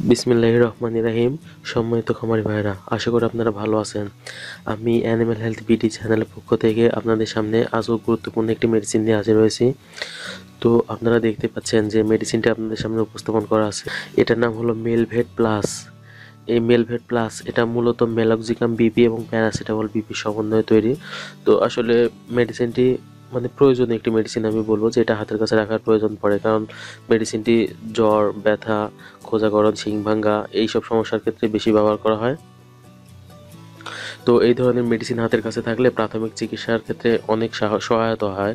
বিসমিল্লাহির রহমানির রহিম। সম্মানিত খামারি ভাইরা, আশা করি আপনারা ভালো আছেন। আমি অ্যানিম্যাল হেলথ বিডি চ্যানেলের পক্ষ থেকে আপনাদের সামনে আজও গুরুত্বপূর্ণ একটি মেডিসিন নিয়ে হাজির হয়েছি। তো আপনারা দেখতে পাচ্ছেন যে মেডিসিনটি আপনাদের সামনে উপস্থাপন করা আছে। এটার নাম হলো মেলভেট প্লাস। এই মেলভেট প্লাস এটা মূলত মেলক্সিকাম বিপি এবং প্যারাসিটামল বিপি সমন্বয়ে তৈরি। তো আসলে মেডিসিনটি প্রয়োজনীয় একটি মেডিসিন আমি বলবো যে এটা হাতের কাছে রাখার প্রয়োজন পড়ে, কারণ মেডিসিনটি জ্বর, ব্যথা, খোঁজাগরণ, শিং ভাঙ্গা এইসব সমস্যার ক্ষেত্রে বেশি ব্যবহার করা হয়। তো এই ধরনের মেডিসিন হাতের কাছে থাকলে প্রাথমিক চিকিৎসার ক্ষেত্রে অনেক সহায়তা হয়।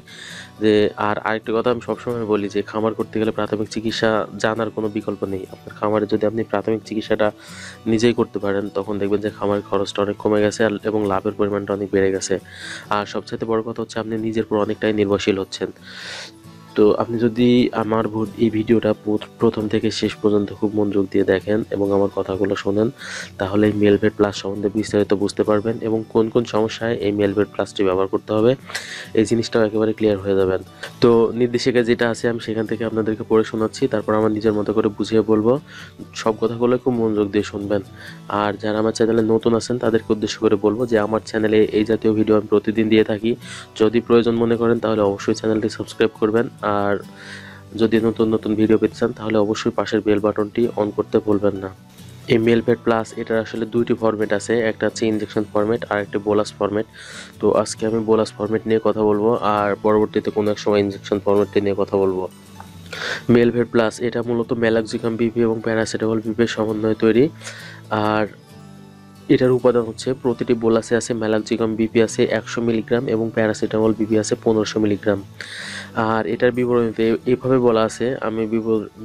যে আরেকটি কথা আমি সবসময় বলি যে খামার করতে গেলে প্রাথমিক চিকিৎসা জানার কোনো বিকল্প নেই। আপনার খামারে যদি আপনি প্রাথমিক চিকিৎসাটা নিজেই করতে পারেন, তখন দেখবেন যে খামারের খরচটা অনেক কমে গেছে এবং লাভের পরিমাণটা অনেক বেড়ে গেছে। আর সবচাইতে বড় কথা হচ্ছে আপনি নিজের উপর অনেকটাই নির্ভরশীল হচ্ছেন। তো আপনি যদি আমার এই ভিডিওটা প্রথম থেকে শেষ পর্যন্ত খুব মনোযোগ দিয়ে দেখেন এবং আমার কথাগুলো শোনেন, তাহলে এই মেলভেট প্লাস সম্বন্ধে বিস্তারিত বুঝতে পারবেন এবং কোন কোন সমস্যায় এই মেলভেট প্লাসটি ব্যবহার করতে হবে এই জিনিসটাও একেবারে ক্লিয়ার হয়ে যাবেন। তো নির্দেশিকা যেটা আছে আমি সেখান থেকে আপনাদেরকে পড়ে শোনাচ্ছি, তারপর আমার নিজের মতো করে বুঝিয়ে বলবো। সব কথাগুলো খুব মনোযোগ দিয়ে শুনবেন। আর যারা আমার চ্যানেলে নতুন আছেন তাদেরকে উদ্দেশ্য করে বলবো যে আমার চ্যানেলে এই জাতীয় ভিডিও আমি প্রতিদিন দিয়ে থাকি। যদি প্রয়োজন মনে করেন তাহলে অবশ্যই চ্যানেলটি সাবস্ক্রাইব করবেন। আর যদি নতুন নতুন ভিডিও পেতে চান তাহলে অবশ্যই পাশের বেল বাটনটি অন করতে ভুলবেন না। এই মেলভেট প্লাস এটার আসলে দুইটি ফরম্যাট আছে, একটা হচ্ছে ইনজেকশন ফরম্যাট আর একটা বোলাস ফরম্যাট। তো আজকে আমি বোলাস ফরম্যাট নিয়ে কথা বলবো আর পরবর্তীতে কোনো এক সময় ইনজেকশন ফরম্যাটটি নিয়ে কথা বলবো। মেলভেট প্লাস এটা মূলত মেলাক্সিকাম বিপি এবং প্যারাসিটামল বিপির সমন্বয়ে তৈরি। আর এটার উপাদান হচ্ছে প্রতিটি বোলাসে আছে মেলাক্সিকাম বিপি আছে 100 মিলিগ্রাম এবং প্যারাসিটামল বিপি আছে 1500 মিলিগ্রাম। আর এটার বিবরণীতে এইভাবে বলা আছে, আমি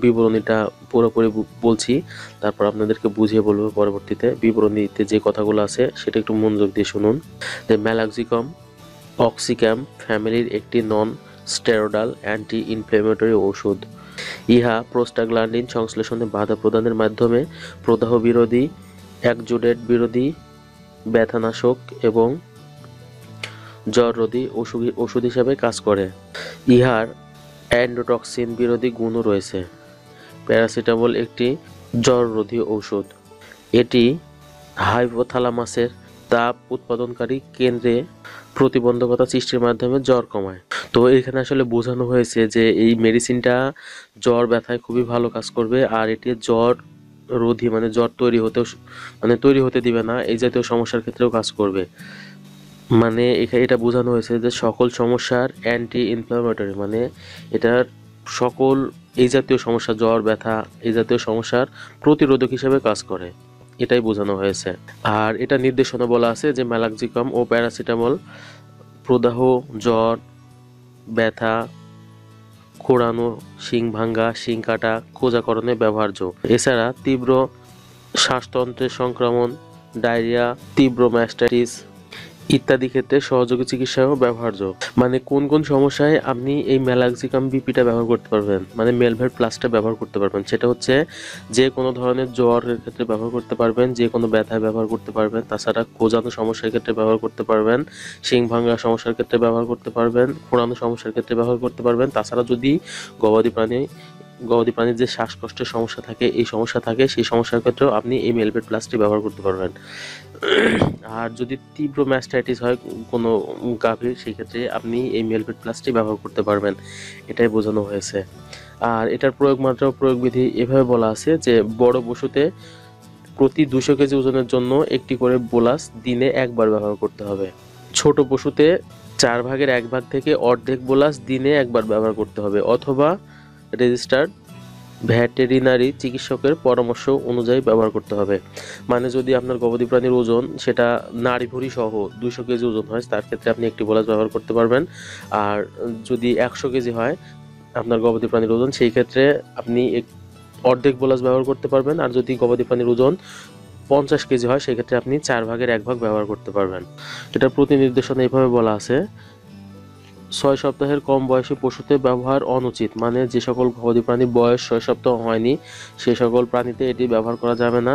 বিবরণীটা পুরোপুরি বলছি, তারপর আপনাদেরকে বুঝিয়ে বলবো পরবর্তীতে। বিবরণীতে যে কথাগুলো আছে সেটা একটু মনোযোগ দিয়ে শুনুন। যে মেলাক্সিকাম অক্সিক্যাম ফ্যামিলির একটি নন স্টেরয়েডাল অ্যান্টি ইনফ্লেমেটরি ঔষধ। ইহা প্রোস্টাগ্ল্যান্ডিন সংশ্লেষণে বাধা প্রদানের মাধ্যমে প্রদাহ বিরোধী, একজোডেট বিরোধী, ব্যথানাশক এবং জ্বররোধী ওষুধ হিসাবে কাজ করে। ইহার অ্যান্ডোটক্সিন বিরোধী গুণও রয়েছে। প্যারাসিটামল একটি জ্বররোধী ঔষধ। এটি হাইপোথ্যালামাসের তাপ উৎপাদনকারী কেন্দ্রে প্রতিবন্ধকতা সৃষ্টির মাধ্যমে জ্বর কমায়। তো এখানে আসলে বোঝানো হয়েছে যে এই মেডিসিনটা জ্বর ব্যথায় খুবই ভালো কাজ করবে। আর এটি জ্বর রোধী জ্বর তৈরি হতে দিবে না, এই জাতীয় সমস্যার ক্ষেত্রেও কাজ করবে। এখানে এটা বোঝানো হয়েছে যে সকল সমস্যার অ্যান্টি ইনফ্লামেটরি, এটার সকল এই জাতীয় সমস্যা, জ্বর ব্যথা এই জাতীয় সমস্যার প্রতিরোধক হিসেবে কাজ করে, এটাই বোঝানো হয়েছে। আর এটা নির্দেশনা বলা আছে যে মেলাক্সিকাম ও প্যারাসিটামল প্রদাহ, জ্বর, ব্যথা, খোঁড়ানো, শিং ভাঙ্গা, শিং কাটা, খোঁজাকরণে ব্যবহার্য। এছাড়া তীব্র শ্বাসতন্ত্রের সংক্রমণ, ডায়রিয়া, তীব্র ম্যাস্টাইটিস ইত্যাদি ক্ষেত্রে সহযোগী চিকিৎসাও ব্যবহার্য। কোন কোন সমস্যায় আপনি এই মেলাক্সিকাম বিপিটা ব্যবহার করতে পারবেন, মেলভেট প্লাসটা ব্যবহার করতে পারবেন, সেটা হচ্ছে যে কোনো ধরনের জ্বরের ক্ষেত্রে ব্যবহার করতে পারবেন, যে কোনো ব্যথায় ব্যবহার করতে পারবেন, তাছাড়া খোঁজানো সমস্যার ক্ষেত্রে ব্যবহার করতে পারবেন, শিং ভাঙা সমস্যার ক্ষেত্রে ব্যবহার করতে পারবেন, খোঁড়ানো সমস্যার ক্ষেত্রে ব্যবহার করতে পারবেন। তাছাড়া যদি গবাদি প্রাণীর যে শ্বাসকষ্টের সমস্যা থাকে, এই সমস্যা থাকে, সেই সমস্যার ক্ষেত্রেও আপনি এই মেলভেট প্লাসটি ব্যবহার করতে পারবেন। আর যদি তীব্র ম্যাস্টাইটিস হয় কোনো গাভীর, সেই ক্ষেত্রে আপনি এই মেলভেট প্লাসটি ব্যবহার করতে পারবেন, এটাই বোঝানো হয়েছে। আর এটার প্রয়োগ মাত্রা ও প্রয়োগ বিধি এভাবে বলা আছে যে বড় পশুতে প্রতি 200 কেজি ওজনের জন্য একটি করে বোলাস দিনে একবার ব্যবহার করতে হবে। ছোট পশুতে 4 ভাগের 1 ভাগ থেকে অর্ধেক বোলাস দিনে একবার ব্যবহার করতে হবে, অথবা রেজিস্টার্ড ভেটেরিনারি চিকিৎসকের পরামর্শ অনুযায়ী ব্যবহার করতে হবে। যদি আপনার গবাদি প্রাণীর ওজন সেটা নাড়ি ভুঁড়ি সহ 200 কেজি ওজন হয়, তার ক্ষেত্রে আপনি একটি বোলাস ব্যবহার করতে পারবেন। আর যদি 100 কেজি হয় আপনার গবাদি প্রাণীর ওজন, সেই ক্ষেত্রে আপনি অর্ধেক বোলাস ব্যবহার করতে পারবেন। আর যদি গবাদি প্রাণীর ওজন 50 কেজি হয়, সেক্ষেত্রে আপনি 4 ভাগের 1 ভাগ ব্যবহার করতে পারবেন। এটা প্রতি নির্দেশনা এইভাবে বলা আছে। 6 সপ্তাহের কম বয়সী পশুতে ব্যবহার অনুচিত, যে সকল গবাদি প্রাণীর বয়স 6 সপ্তাহ হয়নি সে সকল প্রাণীতে এটি ব্যবহার করা যাবে না।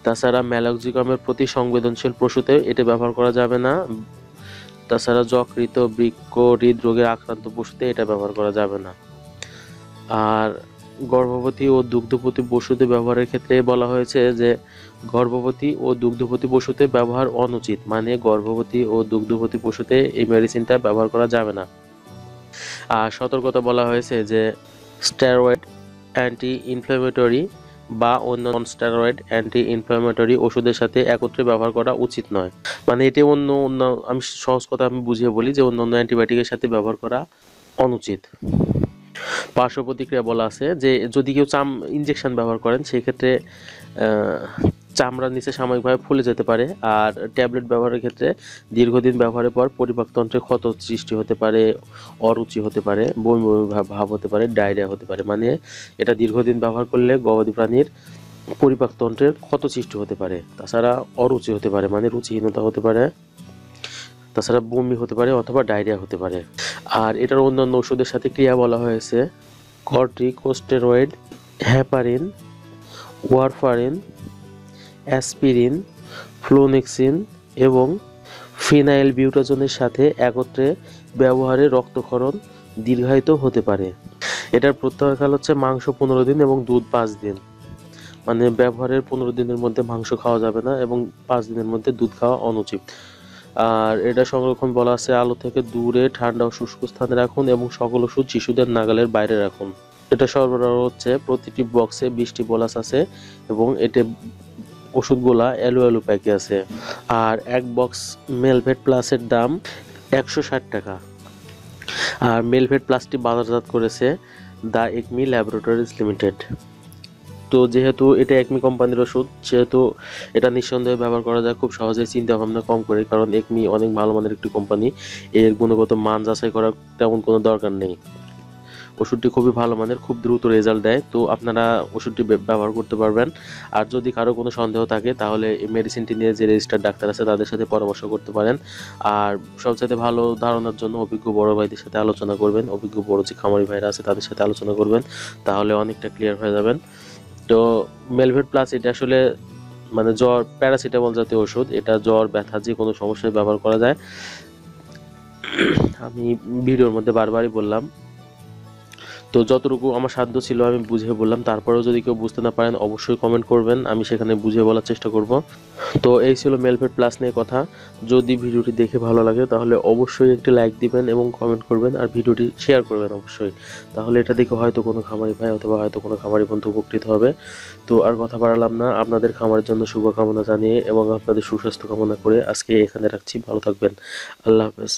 তাছাড়া মেলাক্সিকামের প্রতি সংবেদনশীল পশুতে এটি ব্যবহার করা যাবে না। তাছাড়া যকৃত, বৃক্ক, হৃদরোগে আক্রান্ত পশুতে এটা ব্যবহার করা যাবে না। আর গর্ভবতী ও দুগ্ধবতী পশুতে ব্যবহারের ক্ষেত্রে বলা হয়েছে যে গর্ভবতী ও দুগ্ধবতী পশুতে ব্যবহার অনুচিত, মানে গর্ভবতী ও দুগ্ধবতী পশুতে এই মেডিসিনটা ব্যবহার করা যাবে না। আর সতর্কতা বলা হয়েছে যে স্টেরয়েড অ্যান্টি ইনফ্ল্যামেটরি বা অন্য নন স্টেরয়েড অ্যান্টি ইনফ্ল্যামেটরি ওষুধের সাথে একত্রে ব্যবহার করা উচিত নয়। মানে এটি অন্য অন্য আমি সহজ কথা আমি বুঝিয়ে বলি যে অন্য অন্য অ্যান্টিবায়োটিকের সাথে ব্যবহার করা অনুচিত। পার্শ্ব প্রতিক্রিয়া বলা আছে যে যদি কেউ ইনজেকশন ব্যবহার করেন সেই ক্ষেত্রে চামড়ার নিচে সাময়িকভাবে ফুলে যেতে পারে। আর ট্যাবলেট ব্যবহারের ক্ষেত্রে দীর্ঘদিন ব্যবহারের পর পরিপাকতন্ত্রে ক্ষত সৃষ্টি হতে পারে, অরুচি হতে পারে, বমি বমি ভাব হতে পারে, ডায়রিয়া হতে পারে। মানে এটা দীর্ঘদিন ব্যবহার করলে গবাদি প্রাণীর পরিপাকতন্ত্রের ক্ষত সৃষ্টি হতে পারে। তাছাড়া অরুচি হতে পারে, মানে রুচিহীনতা হতে পারে। তাছাড়া বমি হতে পারে অথবা ডায়রিয়া হতে পারে। আর এটার অন্যান্য ওষুধের সাথে ক্রিয়া বলা হয়েছে কর্টিকোস্টেরয়েড, হেপারিন, ওয়ারফারিন, অ্যাসপিরিন, ফ্লোনেক্সিন এবং ফিনাইল বিউটাজনের সাথে একত্রে ব্যবহারে রক্তক্ষরণ দীর্ঘায়িত হতে পারে। এটার প্রত্যাহারকাল হচ্ছে মাংস 15 দিন এবং দুধ 5 দিন। মানে ব্যবহারের 15 দিনের মধ্যে মাংস খাওয়া যাবে না এবং 5 দিনের মধ্যে দুধ খাওয়া অনুচিত। আর এটা সংরক্ষণ বলা আছে আলো থেকে দূরে ঠান্ডা ও শুষ্ক স্থানে রাখুন এবং সকল ওষুধ শিশুদের নাগালের বাইরে রাখুন। এটা সরবরাহ হচ্ছে প্রতিটি বক্সে 20টি বলাস আছে এবং এতে ওষুধগুলা এলো এলো প্যাকে আছে। আর এক বক্স মেলভেট প্লাসের দাম 160 টাকা। আর মেলভেট প্লাসটি বাজারজাত করেছে দ্য একমি ল্যাবরেটরিজ লিমিটেড। তো যেহেতু এটা একমি কোম্পানির ওষুধ সেহেতু এটা নিঃসন্দেহে ব্যবহার করা যায় খুব সহজেই, চিন্তা ভাবনা কম করে, কারণ একমি অনেক ভালো মানের একটি কোম্পানি। এর গুণগত মান যাচাই করার তেমন কোনো দরকার নেই। ওষুধটি খুবই ভালো মানের, খুব দ্রুত রেজাল্ট দেয়। তো আপনারা ওষুধটি ব্যবহার করতে পারবেন। আর যদি কারো কোনো সন্দেহ থাকে তাহলে এই মেডিসিনটি নিয়ে যে রেজিস্টার্ড ডাক্তার আছে তাদের সাথে পরামর্শ করতে পারেন। আর সবচেয়ে ভালো ধারণার জন্য অভিজ্ঞ বড় ভাইদের সাথে আলোচনা করবেন, অভিজ্ঞ বড় যে খামারি ভাইরা আছে তাদের সাথে আলোচনা করবেন, তাহলে অনেকটা ক্লিয়ার হয়ে যাবেন। তো মেলভেট প্লাস এটা আসলে মানে জ্বর, প্যারাসিটামল জাতীয় ওষুধ। এটা জ্বর ব্যথা যে কোনো সমস্যায় ব্যবহার করা যায়। আমি ভিডিওর মধ্যে বারবারই বললাম, তো যতটুকু আমার সাধ্য ছিল আমি বুঝিয়ে বললাম। তারপরেও যদি কেউ বুঝতে না পারেন অবশ্যই কমেন্ট করবেন, আমি সেখানে বুঝিয়ে বলার চেষ্টা করব। তো এই ছিল মেলভেট প্লাস নিয়ে কথা। যদি ভিডিওটি দেখে ভালো লাগে তাহলে অবশ্যই একটি লাইক দিবেন এবং কমেন্ট করবেন আর ভিডিওটি শেয়ার করবেন অবশ্যই। তাহলে এটা দেখে হয়তো কোনো খামারি ভাই অথবা হয়তো কোনো খামারি বন্ধু উপকৃত হবে। তো আর কথা বাড়ালাম না, আপনাদের খামারের জন্য শুভকামনা জানিয়ে এবং আপনাদের সুস্বাস্থ্য কামনা করে আজকে এখানে রাখছি। ভালো থাকবেন। আল্লাহ হাফেজ।